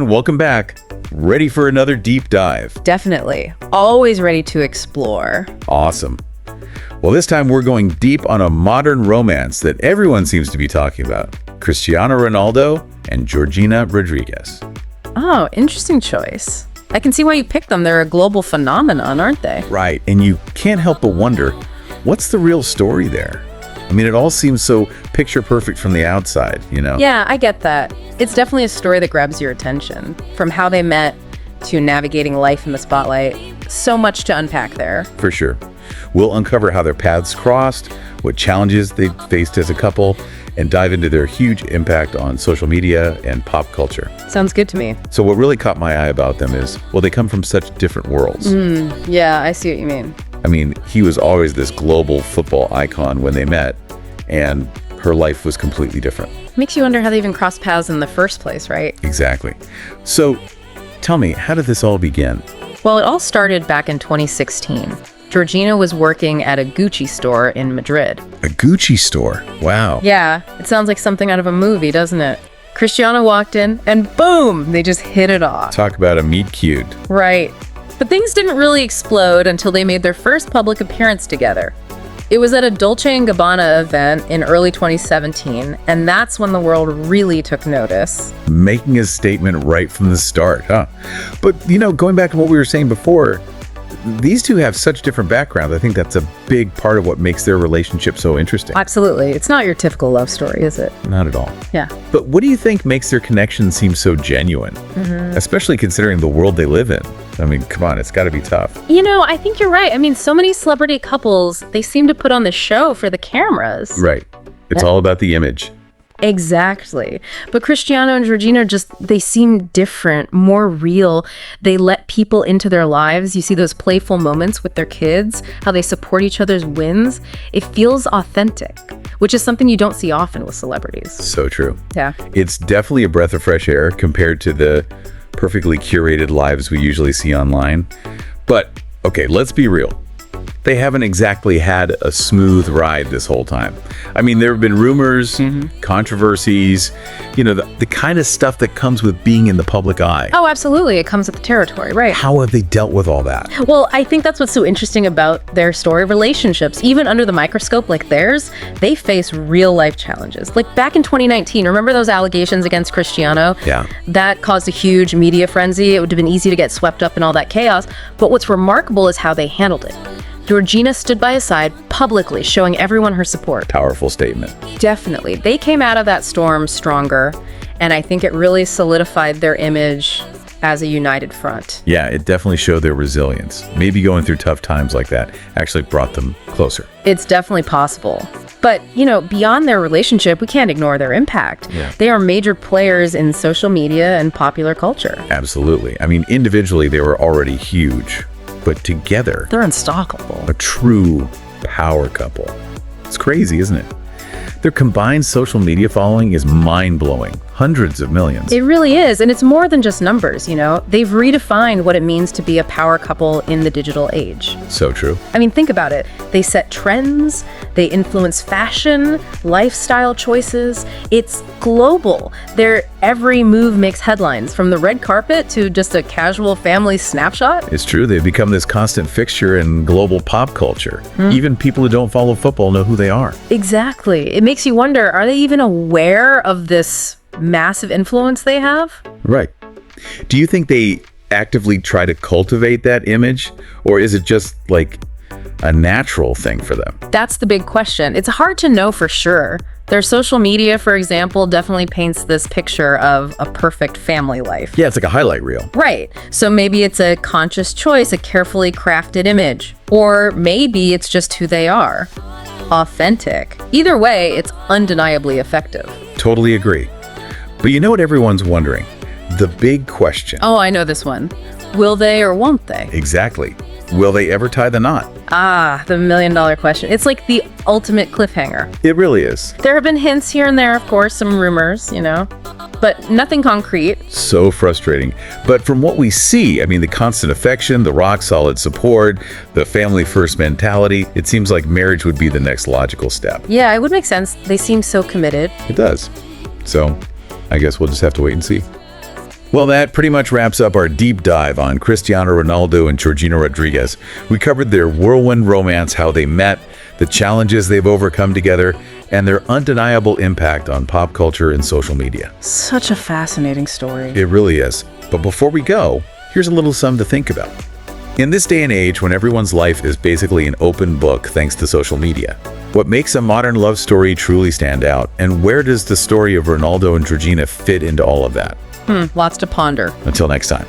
everyone. Welcome back. Ready for another deep dive? Definitely. Always ready to explore. Awesome. Well, this time we're going deep on a modern romance that everyone seems to be talking about. Cristiano Ronaldo and Georgina Rodríguez. Oh, interesting choice. I can see why you picked them. They're a global phenomenon, aren't they? Right, and you can't help but wonder, what's the real story there? I mean, it all seems so picture perfect from the outside, you know? Yeah, I get that. It's definitely a story that grabs your attention. From how they met to navigating life in the spotlight. So much to unpack there. For sure. We'll uncover how their paths crossed, what challenges they faced as a couple, and dive into their huge impact on social media and pop culture. Sounds good to me. So what really caught my eye about them is, well, they come from such different worlds. Yeah, I see what you mean. I mean, he was always this global football icon when they met, and her life was completely different. Makes you wonder how they even crossed paths in the first place, right? Exactly. So tell me, how did this all begin? Well, it all started back in 2016. Georgina was working at a Gucci store in Madrid. A Gucci store? Wow. Yeah, it sounds like something out of a movie, doesn't it? Cristiano walked in and boom, they just hit it off. Talk about a meet cute. Right. But things didn't really explode until they made their first public appearance together. It was at a Dolce & Gabbana event in early 2017, and that's when the world really took notice. Making a statement right from the start, huh? But, you know, going back to what we were saying before, these two have such different backgrounds. I think that's a big part of what makes their relationship so interesting. Absolutely. It's not your typical love story, is it? Not at all. Yeah. But what do you think makes their connection seem so genuine? Especially considering the world they live in. I mean, come on, it's got to be tough. You know, I think you're right. I mean, so many celebrity couples, they seem to put on the show for the cameras. Right. It's all about the image. Exactly. But Cristiano and Georgina they seem different, more real. They let people into their lives. You see those playful moments with their kids, how they support each other's wins. It feels authentic, which is something you don't see often with celebrities. So true. Yeah. It's definitely a breath of fresh air compared to the perfectly curated lives we usually see online. But, okay, let's be real. They haven't exactly had a smooth ride this whole time. I mean, there have been rumors, controversies, you know, the kind of stuff that comes with being in the public eye. Oh, absolutely. It comes with the territory, right? How have they dealt with all that? Well, I think that's what's so interesting about their story. Relationships, even under the microscope like theirs, they face real life challenges. Like back in 2019, remember those allegations against Cristiano? Yeah. That caused a huge media frenzy. It would have been easy to get swept up in all that chaos. But what's remarkable is how they handled it. Georgina stood by his side publicly, showing everyone her support. Powerful statement. Definitely. They came out of that storm stronger, and I think it really solidified their image as a united front. Yeah, it definitely showed their resilience. Maybe going through tough times like that actually brought them closer. It's definitely possible. But, you know, beyond their relationship, we can't ignore their impact. Yeah. They are major players in social media and popular culture. Absolutely. I mean, individually, they were already huge. But together, They're unstoppable. a true power couple. It's crazy, isn't it? Their combined social media following is mind-blowing. Hundreds of millions. It really is, and it's more than just numbers, you know? They've redefined what it means to be a power couple in the digital age. So true. I mean, think about it. They set trends, they influence fashion, lifestyle choices. It's global. Their every move makes headlines, from the red carpet to just a casual family snapshot. It's true. They've become this constant fixture in global pop culture. Even people who don't follow football know who they are. Exactly. It makes you wonder, are they even aware of this massive influence they have? Right. Do you think they actively try to cultivate that image, or is it just like a natural thing for them? That's the big question. It's hard to know for sure. Their social media, for example, definitely paints this picture of a perfect family life. Yeah, it's like a highlight reel. Right. So maybe it's a conscious choice, a carefully crafted image. Or maybe it's just who they are. Authentic. Either way, it's undeniably effective. Totally agree. But you know what everyone's wondering? The big question. Oh, I know this one. Will they or won't they? Exactly. Will they ever tie the knot? Ah, the million-dollar question. It's like the ultimate cliffhanger. It really is. There have been hints here and there, of course, some rumors, you know, but nothing concrete. So frustrating. But from what we see, I mean, the constant affection, the rock-solid support, the family-first mentality, it seems like marriage would be the next logical step. Yeah, it would make sense. They seem so committed. It does. So I guess we'll just have to wait and see. Well, that pretty much wraps up our deep dive on Cristiano Ronaldo and Georgina Rodríguez. We covered their whirlwind romance, how they met, the challenges they've overcome together, and their undeniable impact on pop culture and social media. Such a fascinating story. It really is. But before we go, here's a little something to think about. In this day and age, when everyone's life is basically an open book thanks to social media, what makes a modern love story truly stand out, and where does the story of Ronaldo and Georgina fit into all of that? Lots to ponder. Until next time.